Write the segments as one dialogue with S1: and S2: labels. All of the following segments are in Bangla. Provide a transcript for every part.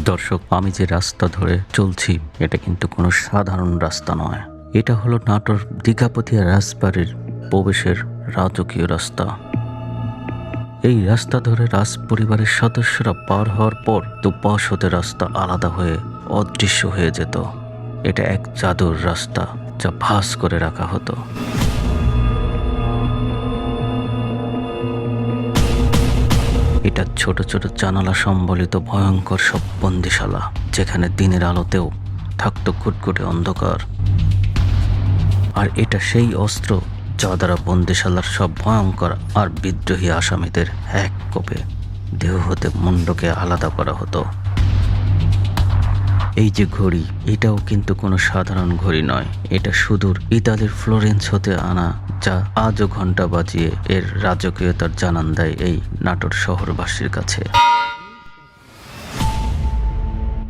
S1: দর্শক, আমি যে রাস্তা ধরে চলছি এটা কিন্তু কোনো সাধারণ রাস্তা নয়। এটা হলো নাটোর দীঘাপতিয়া রাজবাড়ির প্রবেশের রাজকীয় রাস্তা। এই রাস্তা ধরে রাজ পরিবারের সদস্যরা পার হওয়ার পর দুপাশ হতে রাস্তা আলাদা হয়ে অদৃশ্য হয়ে যেত। এটা এক জাদুর রাস্তা যা ভাস করে রাখা হতো। এটা ছোট ছোট জানালা সম্বলিত ভয়ঙ্কর সব বন্দিশালা, যেখানে দিনের আলোতেও থাকতো ঘুটঘুটে অন্ধকার। আর এটা সেই অস্ত্র যা দ্বারা বন্দিশালার সব ভয়ঙ্কর আর বিদ্রোহী আসামিদের এক কোপে দেহ হতে মুন্ডকে আলাদা করা হতো। এই যে ঘড়ি, এটাও কিন্তু কোনো সাধারণ ঘড়ি নয়। এটা সুদূর ইতালির ফ্লোরেন্স হতে আনা, যা আজও ঘন্টা বাজিয়ে এর রাজকীয়তার জানান দেয় এই নাটোর শহরবাসীর কাছে।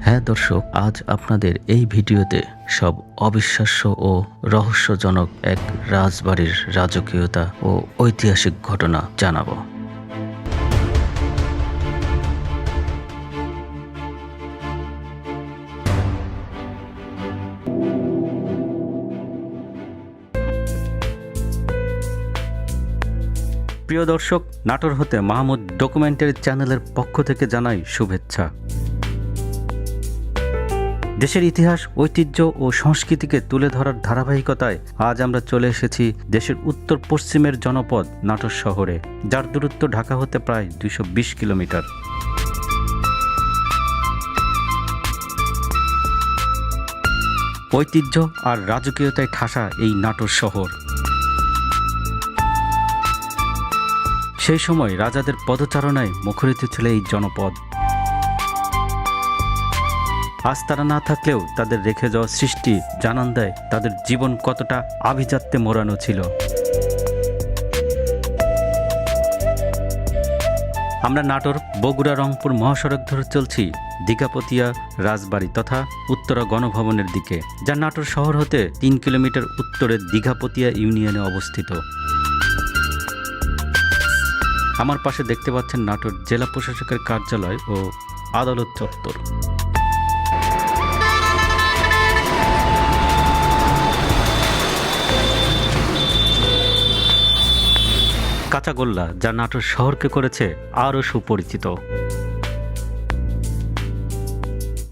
S1: হ্যাঁ দর্শক, আজ আপনাদের এই ভিডিওতে সব অবিশ্বাস্য ও রহস্যজনক এক রাজবাড়ির রাজকীয়তা ও ঐতিহাসিক ঘটনা জানাবো। প্রিয় দর্শক, নাটোর হতে মাহমুদ ডকুমেন্টারি চ্যানেলের পক্ষ থেকে জানাই শুভেচ্ছা। দেশের ইতিহাস, ঐতিহ্য ও সংস্কৃতিকে তুলে ধরার ধারাবাহিকতায় আজ আমরা চলে এসেছি দেশের উত্তর পশ্চিমের জনপদ নাটোর শহরে, যার দূরত্ব ঢাকা হতে প্রায় 220 কিলোমিটার। ঐতিহ্য আর রাজকীয়তায় ঠাসা এই নাটোর শহর সেই সময় রাজাদের পদচারণায় মুখরিত ছিল এই জনপদ। আজ তারা না থাকলেও তাদের রেখে যাওয়া সৃষ্টি জানান দেয় তাদের জীবন কতটা আভিজাত্যে মোড়ানো ছিল। আমরা নাটোর বগুড়া রংপুর মহাসড়ক ধরে চলছি দীঘাপতিয়া রাজবাড়ি তথা উত্তরা গণভবনের দিকে, যা নাটোর শহর হতে 3 কিলোমিটার উত্তরে দীঘাপতিয়া ইউনিয়নে অবস্থিত। আমার পাশে দেখতে পাচ্ছেন নাটোর জেলা প্রশাসকের কার্যালয় ও আদালত চত্বর। কাঁচাগোল্লা, যা নাটোর শহরকে করেছে আরও সুপরিচিত।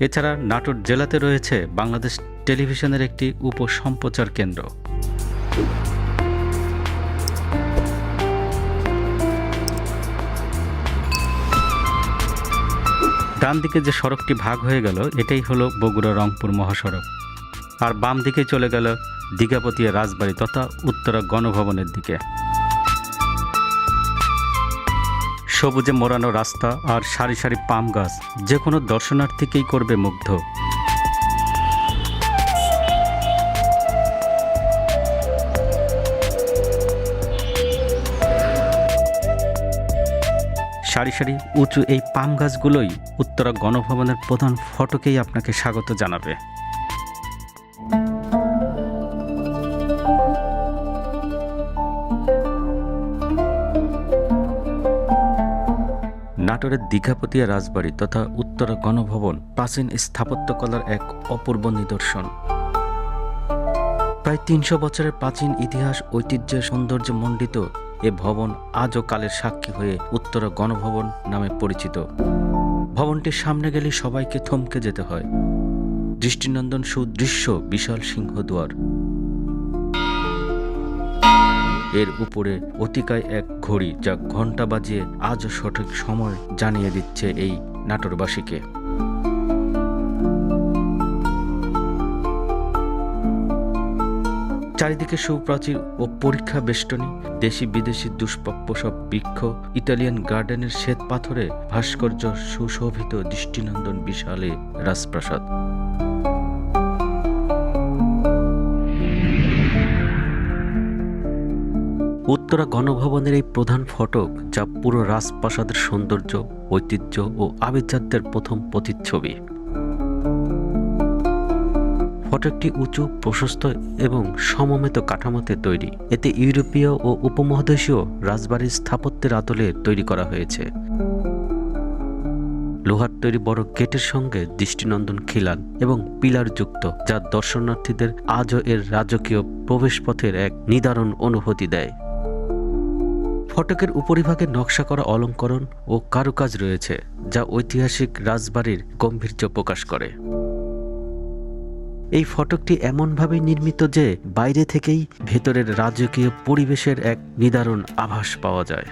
S1: এছাড়া নাটোর জেলাতে রয়েছে বাংলাদেশ টেলিভিশনের একটি উপসম্প্রচার কেন্দ্র। ডান দিকে যে সড়কটি ভাগ হয়ে গেল এটাই হলো বগুড়া রংপুর মহাসড়ক, আর বাম দিকে চলে গেল দীঘাপতিয়া রাজবাড়ি তথা উত্তরা গণভবনের দিকে। সবুজে মোড়ানো রাস্তা আর সারি সারি পাম গাছ যে কোনো দর্শনার্থীকেই করবে মুগ্ধ। সারি সারি উঁচু এই পাম গাছগুলোই উত্তরা গণভবনের প্রধান ফটকেই আপনাকে স্বাগত জানাবে। নাটোরের দীঘাপতিয়া রাজবাড়ি তথা উত্তরা গণভবন প্রাচীন স্থাপত্যকলার এক অপূর্ব নিদর্শন। প্রায় 300 বছরের প্রাচীন ইতিহাস, ঐতিহ্যের সৌন্দর্য মণ্ডিত এ ভবন আজও কালের সাক্ষী হয়ে উত্তরা গণভবন নামে পরিচিত। ভবনটির সামনে গেলে সবাইকে থমকে যেতে হয়। দৃষ্টিনন্দন সুদৃশ্য বিশাল সিংহদুয়ার, এর উপরে অতিকায় এক ঘড়ি যা ঘন্টা বাজিয়ে আজও সঠিক সময় জানিয়ে দিচ্ছে এই নাটোরবাসীকে। চারিদিকে সুপ্রাচীর ও পরীক্ষা বেষ্টনী, দেশি বিদেশি দুষ্প্রাপ্য সব বৃক্ষ, ইতালিয়ান গার্ডেনের শ্বেত পাথরে ভাস্কর্য, সুশোভিত দৃষ্টিনন্দন বিশালে রাজপ্রাসাদ। উত্তরা গণভবনের এই প্রধান ফটক, যা পুরো রাজপ্রাসাদের সৌন্দর্য, ঐতিহ্য ও আভিজাত্যের প্রথম প্রতিচ্ছবি। ফটকটি উঁচু, প্রশস্ত এবং সমমিত কাঠামোতে তৈরি। এতে ইউরোপীয় ও উপমহাদেশীয় রাজবাড়ির স্থাপত্যের আদলে তৈরি করা হয়েছে। লোহার তৈরি বড় গেটের সঙ্গে দৃষ্টিনন্দন খিলান এবং পিলার যুক্ত, যা দর্শনার্থীদের আজও এর রাজকীয় প্রবেশপথের এক নিদারুণ অনুভূতি দেয়। ফটকের উপরিভাগে নকশা করা অলঙ্করণ ও কারুকাজ রয়েছে, যা ঐতিহাসিক রাজবাড়ির গাম্ভীর্য প্রকাশ করে। এই ফটকটি এমনভাবে নির্মিত যে বাইরে থেকেই ভেতরের রাজকীয় পরিবেশের এক নিদারুণ আভাস পাওয়া যায়।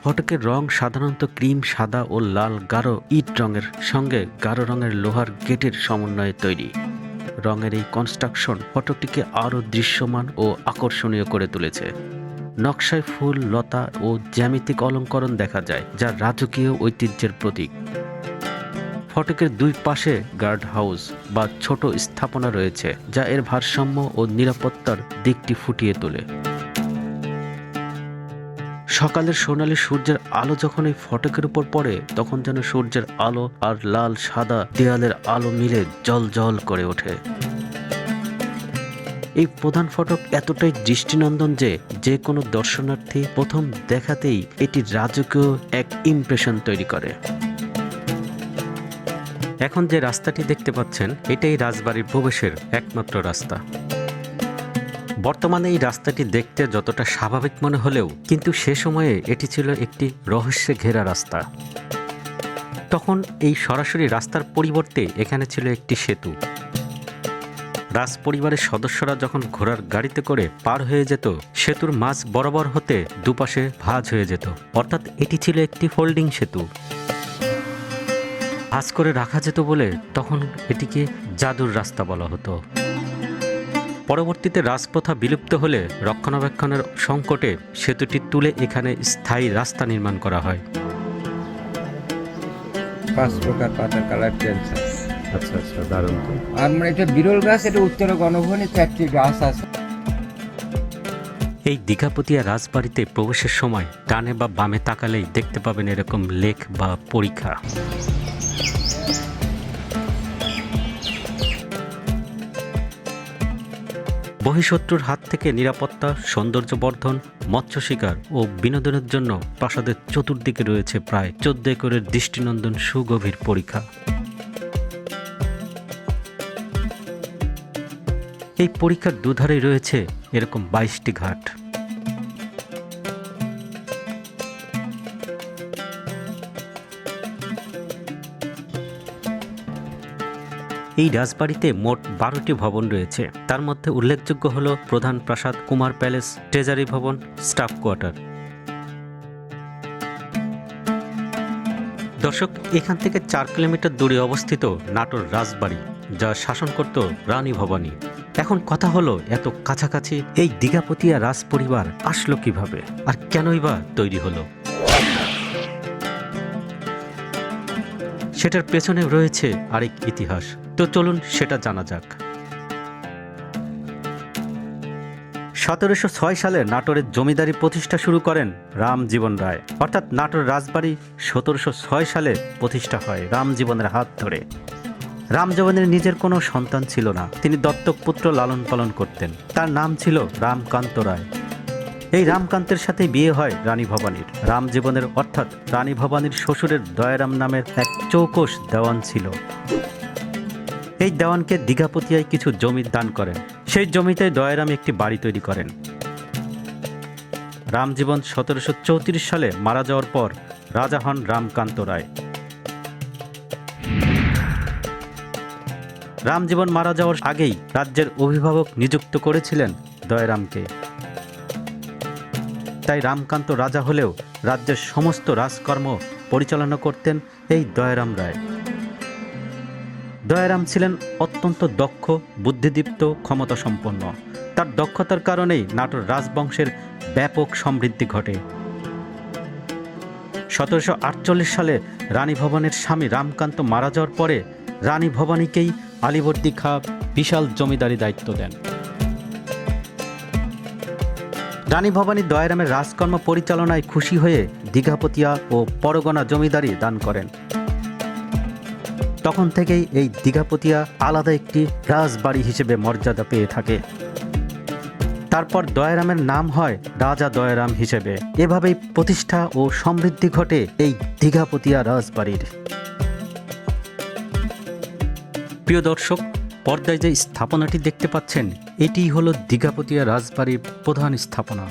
S1: ফটকের রং সাধারণত ক্রিম, সাদা ও লাল গাঢ় ইট রঙের সঙ্গে গাঢ় রঙের লোহার গেটের সমন্বয়ে তৈরি। রঙের এই কনস্ট্রাকশন ফটকটিকে আরও দৃশ্যমান ও আকর্ষণীয় করে তুলেছে। নকশায় ফুল, লতা ও জ্যামিতিক অলঙ্করণ দেখা যায়, যা রাজকীয় ঐতিহ্যের প্রতীক। ফটকের দুই পাশে গার্ড হাউস বা ছোট স্থাপনা রয়েছে, যা এর ভারসাম্য ও নিরাপত্তার দিকটি ফুটিয়ে তোলে। সকালের সোনালী সূর্যের আলো যখন এই ফটকের উপর পড়ে, তখন যেন সূর্যের আলো আর লাল সাদা দেয়ালের আলো মিলে জ্বলজ্বল করে ওঠে। এই প্রধান ফটক এতটাই দৃষ্টিনন্দন যে কোনো দর্শনার্থী প্রথম দেখাতেই এটি রাজকীয় এক ইমপ্রেশন তৈরি করে। এখন যে রাস্তাটি দেখতে পাচ্ছেন, এটাই রাজবাড়ির প্রবেশের একমাত্র রাস্তা। বর্তমানে এই রাস্তাটি দেখতে যতটা স্বাভাবিক মনে হলেও কিন্তু সে সময়ে এটি ছিল একটি রহস্যে ঘেরা রাস্তা। তখন এই সরাসরি রাস্তার পরিবর্তে এখানে ছিল একটি সেতু। রাজ পরিবারের সদস্যরা যখন ঘোড়ার গাড়িতে করে পার হয়ে যেত, সেতুর মাঝ বরাবর হতে দুপাশে ভাঁজ হয়ে যেত, অর্থাৎ এটি ছিল একটি ফোল্ডিং সেতু। ভাঁজ করে রাখা যেত বলে তখন এটিকে জাদুর রাস্তা বলা হতো। পরবর্তীতে রাজপ্রথা বিলুপ্ত হলে রক্ষণাবেক্ষণের সংকটে সেতুটি তুলে এখানে স্থায়ী রাস্তা নির্মাণ করা হয়।
S2: 5 প্রকার পাতার কালার চেঞ্জ।
S1: আচ্ছা আচ্ছা, দারুণ তো।
S2: আর মানে এটা বিরল গাছ, এটা উত্তরে গণভবনে 4টি গাছ আছে।
S1: এই দীঘাপতিয়া রাজবাড়িতে প্রবেশের সময় ডানে বা বামে তাকালেই দেখতে পাবেন এরকম লেক বা পরীক্ষা। বহিঃশত্রুর হাত থেকে নিরাপত্তা, সৌন্দর্য বর্ধন, মৎস্য শিকার ও বিনোদনের জন্য প্রাসাদের চতুর্দিকে রয়েছে প্রায় 14 একরের দৃষ্টিনন্দন সুগভীর পরীক্ষা। এই পরীক্ষার দুধারে রয়েছে এরকম 22টি ঘাট। এই রাজবাড়িতে মোট 12টি ভবন রয়েছে। তার মধ্যে উল্লেখযোগ্য হল প্রধান প্রাসাদ, কুমার প্যালেস, ট্রেজারি ভবন, স্টাফ কোয়ার্টার। দর্শক, এখান থেকে 4 কিলোমিটার দূরে অবস্থিত নাটোর রাজবাড়ি, যা শাসন করত রানী ভবানী। এখন কথা হলো, এত কাছাকাছি এই দীঘাপতিয়া রাজ পরিবার আসলো কিভাবে, আর কেনই বা তৈরি হলো? সেটার পেছনে রয়েছে আরেক ইতিহাস। তো চলুন সেটা জানা যাক। 1706 সালে নাটোরের জমিদারি প্রতিষ্ঠা শুরু করেন রামজীবন রায়, অর্থাৎ নাটোর রাজবাড়ি 1706 সালে প্রতিষ্ঠা হয় রামজীবনের হাত ধরে। রামজীবনের নিজের কোনো সন্তান ছিল না, তিনি দত্তক পুত্র লালন পালন করতেন। তার নাম ছিল রামকান্ত রায়। এই রামকান্তের সাথে বিয়ে হয় রানী ভবানীর। রামজীবনের অর্থাৎ রানী ভবানীর শ্বশুরের দয়ারাম নামের এক চৌকস দেওয়ান ছিল। এই দেওয়ানকে দীঘাপতিয়ায় কিছু জমি দান করেন। সেই জমিতে দয়ারাম একটি বাড়ি তৈরি করেন। রামজীবন 1734 সালে মারা যাওয়ার পর রাজা হন রামকান্ত রায়। রামজীবন মারা যাওয়ার আগেই রাজ্যের অভিভাবক নিযুক্ত করেছিলেন দয়ারামকে। তাই রামকান্ত রাজা হলেও রাজ্যের সমস্ত রাজকর্ম পরিচালনা করতেন এই দয়ারাম রায়। দয়ারাম ছিলেন অত্যন্ত দক্ষ, বুদ্ধিদীপ্ত, ক্ষমতাসম্পন্ন। তার দক্ষতার কারণেই নাটোর রাজবংশের ব্যাপক সমৃদ্ধি ঘটে। 1748 সালে রানী ভবানীর স্বামী রামকান্ত মারা যাওয়ার পরে রানী ভবানীকেই আলীবর্দী খাঁ বিশাল জমিদারি দায়িত্ব দেন। রানী ভবানী দয়ারামের রাজকর্ম পরিচালনায় খুশি হয়ে দীঘাপতিয়া ও পরগনা জমিদারি দান করেন। তখন থেকেই এই দীঘাপতিয়া আলাদা একটি রাজবাড়ি হিসেবে মর্যাদা পেয়ে থাকে। তারপর দয়ারামের নাম হয় রাজা দয়ারাম হিসেবে। এভাবেই প্রতিষ্ঠা ও সমৃদ্ধি ঘটে এই দীঘাপতিয়া রাজবাড়ির। প্রিয় দর্শক, পর্দায় যে স্থাপনাটি দেখতে পাচ্ছেন এটি হলো দীঘাপতিয়া রাজবাড়ির প্রধান স্থাপনা।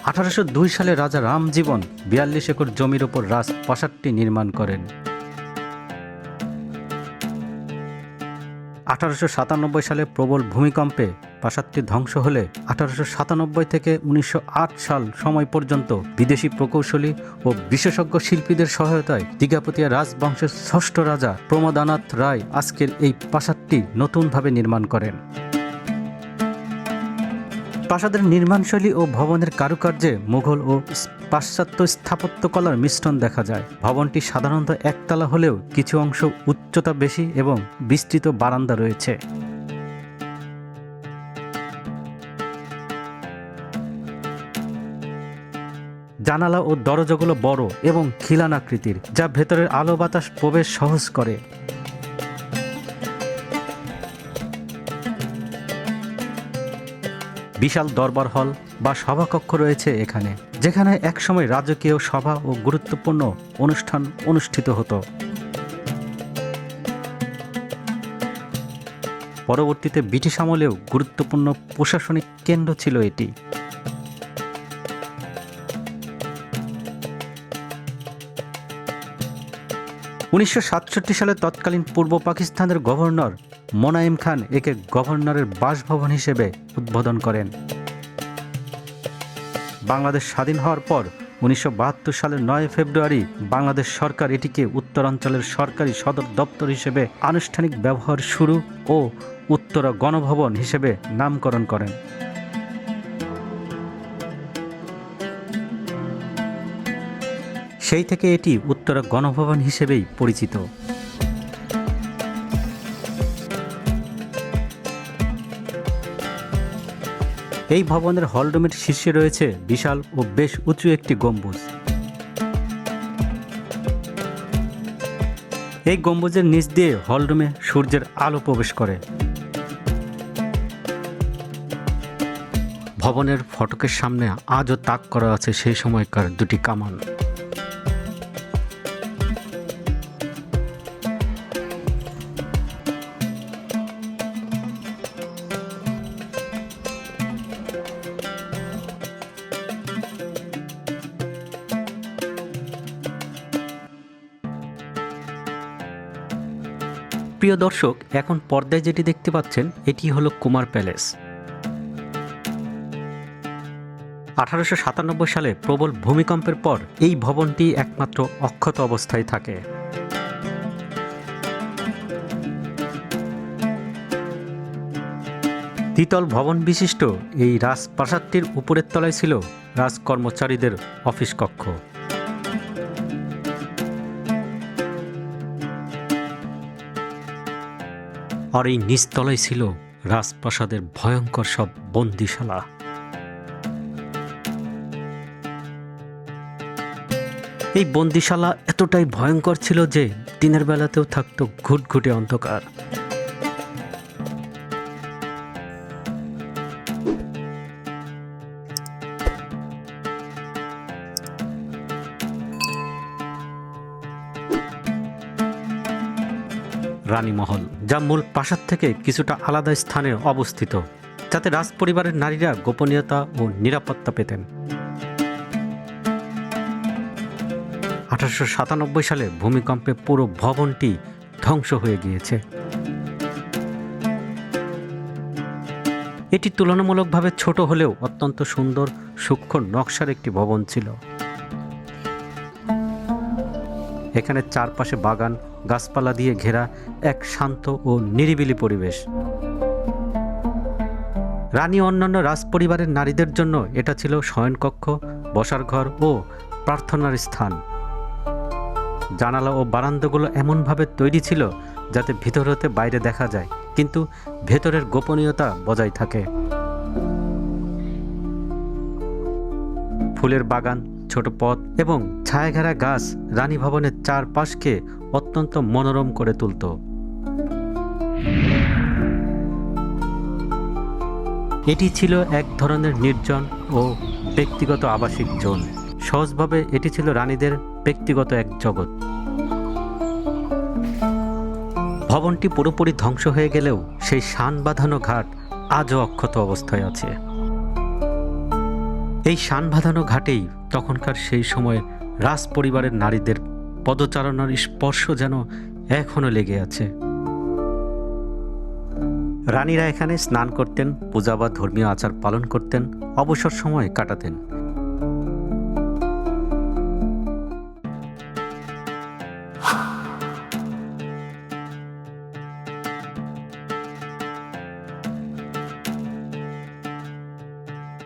S1: 1802 সালে রাজা রামজীবন 42 একর জমির ওপর রাজপ্রাসাদটি নির্মাণ করেন। 1897 সালে প্রবল ভূমিকম্পে প্রাসাদটি ধ্বংস হলে 1897 থেকে 1908 সাল সময় পর্যন্ত বিদেশি প্রকৌশলী ও বিশেষজ্ঞ শিল্পীদের সহায়তায় দীঘাপতিয়া রাজবংশের ষষ্ঠ রাজা প্রমোদানাথ রায় আজকের এই প্রাসাদটি নতুনভাবে নির্মাণ করেন। প্রাসাদের নির্মাণশৈলী ও ভবনের কারুকার্যে মুঘল ও পাশ্চাত্য স্থাপত্যকলার মিশ্রণ দেখা যায়। ভবনটি সাধারণত একতলা হলেও কিছু অংশ উচ্চতা বেশি এবং বিস্তৃত বারান্দা রয়েছে। জানালা ও দরজাগুলো বড় এবং খিলান আকৃতির, যা ভেতরের আলো বাতাস প্রবেশ সহজ করে। বিশাল দরবার হল বা সভাকক্ষ রয়েছে এখানে, যেখানে একসময় রাজকীয় সভা ও গুরুত্বপূর্ণ অনুষ্ঠান অনুষ্ঠিত হতো। পরবর্তীতে ব্রিটিশ আমলেও গুরুত্বপূর্ণ প্রশাসনিক কেন্দ্র ছিল এটি। (1967 সালে তৎকালীন পূর্ব পাকিস্তানের গভর্নর মোনায়েম খান একে গভর্নরের বাসভবন হিসেবে উদ্বোধন করেন। বাংলাদেশ স্বাধীন হওয়ার পর 1972 সালের 9 ফেব্রুয়ারি বাংলাদেশ সরকার এটিকে উত্তরাঞ্চলের সরকারি সদর দপ্তর হিসেবে আনুষ্ঠানিক ব্যবহার শুরু ও উত্তরা গণভবন হিসেবে নামকরণ করেন। সেই থেকে এটি উত্তরা গণভবন হিসেবেই পরিচিত। এই ভবনের হলরুমের শীর্ষে রয়েছে বিশাল ও বেশ উঁচু একটি গম্বুজ। এই গম্বুজের নিচ দিয়ে হলরুমে সূর্যের আলো প্রবেশ করে। ভবনের ফটকের সামনে আজও তাক করা আছে সেই সময়কার দুটি কামান। প্রিয় দর্শক, এখন পর্দায় যেটি দেখতে পাচ্ছেন এটি হলো কুমার প্যালেস। 1897 সালে প্রবল ভূমিকম্পের পর এই ভবনটি একমাত্র অক্ষত অবস্থায় থাকে। দ্বিতল ভবন বিশিষ্ট এই রাজপ্রাসাদটির উপরের তলায় ছিল রাজকর্মচারীদের অফিস কক্ষ। আর এই নিচতলায় ছিল রাজপ্রাসাদের ভয়ঙ্কর সব বন্দিশালা। এই বন্দিশালা এতটাই ভয়ঙ্কর ছিল যে দিনের বেলাতেও থাকত ঘুটঘুটে অন্ধকার। রানীমহল, যা মূল প্রাসাদ থেকে কিছুটা আলাদা স্থানে অবস্থিত, যাতে রাজপরিবারের নারীরা গোপনীয়তা ও নিরাপত্তা পেতেন। 1897 সালে ভূমিকম্পে পুরো ভবনটি ধ্বংস হয়ে গিয়েছে। এটি তুলনামূলকভাবে ছোট হলেও অত্যন্ত সুন্দর সূক্ষ্ম নকশার একটি ভবন ছিল। এখানে চারপাশে বাগান, গাছপালা দিয়ে ঘেরা এক শান্ত ও নিরিবিলি পরিবেশ। রানী অন্যান্য রাজপরিবারের নারীদের জন্য এটা ছিল শয়নকক্ষ, বসার ঘর ও প্রার্থনার স্থান। জানালা ও বারান্দাগুলো এমনভাবে তৈরি ছিল যাতে ভিতর হতে বাইরে দেখা যায়, কিন্তু ভেতরের গোপনীয়তা বজায় থাকে। ফুলের বাগান, ছোট পথ এবং ছায়াঘেরা গাছ রানী ভবনের চারপাশকে অত্যন্ত মনোরম করে তুলত। এটি ছিল এক ধরনের নির্জন ও ব্যক্তিগত আবাসিক জোন। সহজভাবে এটি ছিল রানীদের ব্যক্তিগত এক জগৎ। ভবনটি পুরোপুরি ধ্বংস হয়ে গেলেও সেই শান বাঁধানো ঘাট আজও অক্ষত অবস্থায় আছে। এই শান বাঁধানো ঘাটেই তখনকার সেই সময়ে রাজ পরিবারের নারীদের পদচারণার স্পর্শ যেন এখনো লেগে আছে। রানীরা এখানে স্নান করতেন, পূজা বা ধর্মীয় আচার পালন করতেন, অবসর সময় কাটাতেন।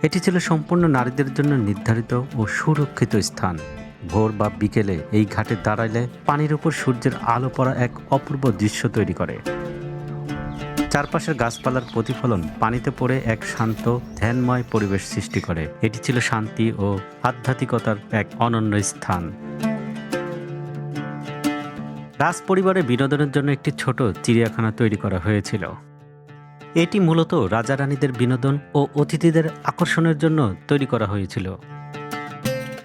S1: এটি ছিল সম্পূর্ণ নারীদের জন্য নির্ধারিত ও সুরক্ষিত স্থান। ভোর বা বিকেলে এই ঘাটে দাঁড়াইলে পানির উপর সূর্যের আলো পড়া এক অপূর্ব দৃশ্য তৈরি করে। চারপাশের গাছপালার প্রতিফলন পানিতে পড়ে এক শান্ত ধ্যানময় পরিবেশ সৃষ্টি করে। এটি ছিল শান্তি ও আধ্যাত্মিকতার এক অনন্য স্থান। রাজ পরিবারের বিনোদনের জন্য একটি ছোট চিড়িয়াখানা তৈরি করা হয়েছিল। এটি মূলত রাজা রানীদের বিনোদন ও অতিথিদের আকর্ষণের জন্য তৈরি করা হয়েছিল।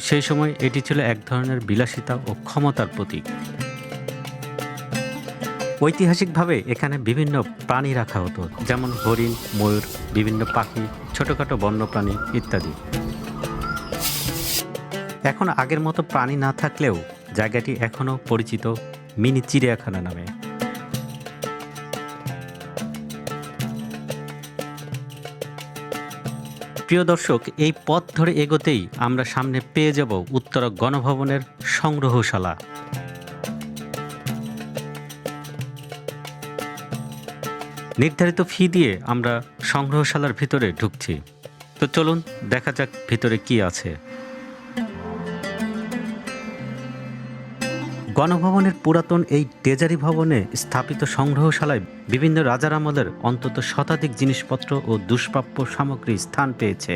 S1: সেই সময় এটি ছিল এক ধরনের বিলাসিতা ও ক্ষমতার প্রতীক। ঐতিহাসিকভাবে এখানে বিভিন্ন প্রাণী রাখা হতো, যেমন হরিণ, ময়ূর, বিভিন্ন পাখি, ছোটখাটো বন্যপ্রাণী ইত্যাদি। এখন আগের মতো প্রাণী না থাকলেও জায়গাটি এখনও পরিচিত মিনি চিড়িয়াখানা নামে। প্রিয় দর্শক, এই পথ ধরে এগোতেই আমরা সামনে পেয়ে যাব উত্তরা গণভবনের সংগ্রহশালা। নির্ধারিত ফি দিয়ে আমরা সংগ্রহশালার ভিতরে ঢুকছি। তো চলুন দেখা যাক ভিতরে কি আছে। গণভবনের পুরাতন এই ট্রেজারি ভবনে স্থাপিত সংগ্রহশালায় বিভিন্ন রাজার আমলের অন্তত শতাধিক জিনিসপত্র ও দুষ্প্রাপ্য সামগ্রী স্থান পেয়েছে।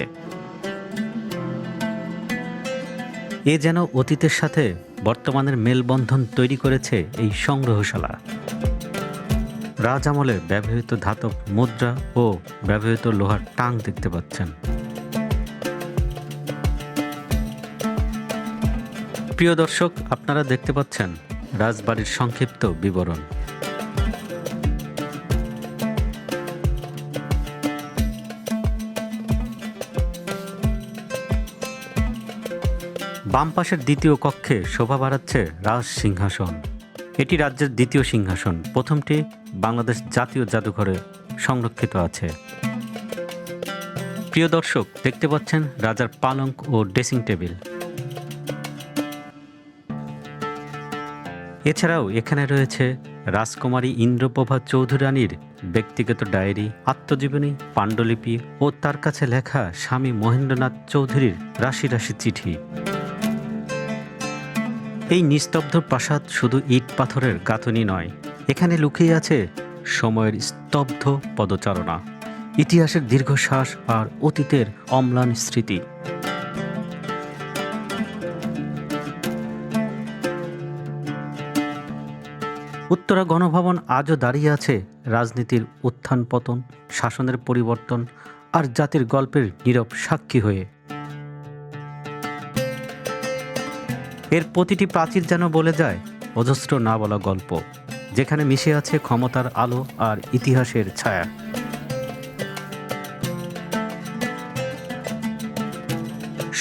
S1: এ যেন অতীতের সাথে বর্তমানের মেলবন্ধন তৈরি করেছে এই সংগ্রহশালা। রাজ আমলে ব্যবহৃত ধাতব মুদ্রা ও ব্যবহৃত লোহার টাং দেখতে পাচ্ছেন। প্রিয় দর্শক, আপনারা দেখতে পাচ্ছেন রাজবাড়ির সংক্ষিপ্ত বিবরণ। বাম পাশের দ্বিতীয় কক্ষে শোভা বাড়াচ্ছে রাজ সিংহাসন। এটি রাজ্যের দ্বিতীয় সিংহাসন। প্রথমটি বাংলাদেশ জাতীয় জাদুঘরে সংরক্ষিত আছে। প্রিয় দর্শক, দেখতে পাচ্ছেন রাজার পালঙ্ক ও ড্রেসিং টেবিল। এছাড়াও এখানে রয়েছে রাজকুমারী ইন্দ্রপ্রভা চৌধুরী রানীর ব্যক্তিগত ডায়েরি, আত্মজীবনী, পাণ্ডুলিপি ও তার কাছে লেখা স্বামী মহেন্দ্রনাথ চৌধুরীর রাশি রাশি চিঠি। এই নিস্তব্ধ প্রাসাদ শুধু ইট পাথরের গাঁথনি নয়, এখানে লুকিয়ে আছে সময়ের স্তব্ধ পদচারণা, ইতিহাসের দীর্ঘশ্বাস আর অতীতের অম্লান স্মৃতি। উত্তরা গণভবন আজও দাঁড়িয়ে আছে রাজনীতির উত্থান পতন, শাসনের পরিবর্তন আর জাতির গল্পের নীরব সাক্ষী হয়ে। এর প্রতিটি প্রাচীর যেন বলে যায় অজস্র না বলা গল্প, যেখানে মিশে আছে ক্ষমতার আলো আর ইতিহাসের ছায়া।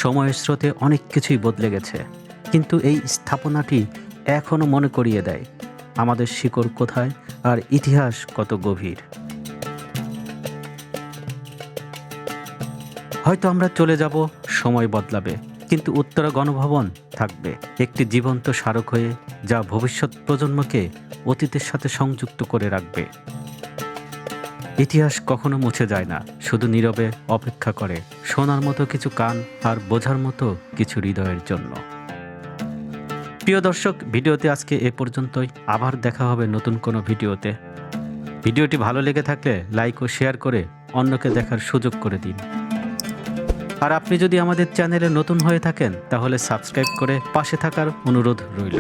S1: সময়ের স্রোতে অনেক কিছুই বদলে গেছে, কিন্তু এই স্থাপনাটি এখনো মনে করিয়ে দেয় আমাদের শিকড় কোথায় আর ইতিহাস কত গভীর। হয়তো আমরা চলে যাব, সময় বদলাবে, কিন্তু উত্তরা গণভবন থাকবে একটি জীবন্ত স্মারক হয়ে, যা ভবিষ্যৎ প্রজন্মকে অতীতের সাথে সংযুক্ত করে রাখবে। ইতিহাস কখনো মুছে যায় না, শুধু নীরবে অপেক্ষা করে শোনার মতো কিছু কান আর বোঝার মতো কিছু হৃদয়ের জন্য। প্রিয় দর্শক, ভিডিওতে আজকে এ পর্যন্তই। আবার দেখা হবে নতুন কোনো ভিডিওতে। ভিডিওটি ভালো লেগে থাকলে লাইক ও শেয়ার করে অন্যকে দেখার সুযোগ করে দিন। আর আপনি যদি আমাদের চ্যানেলে নতুন হয়ে থাকেন তাহলে সাবস্ক্রাইব করে পাশে থাকার অনুরোধ রইল।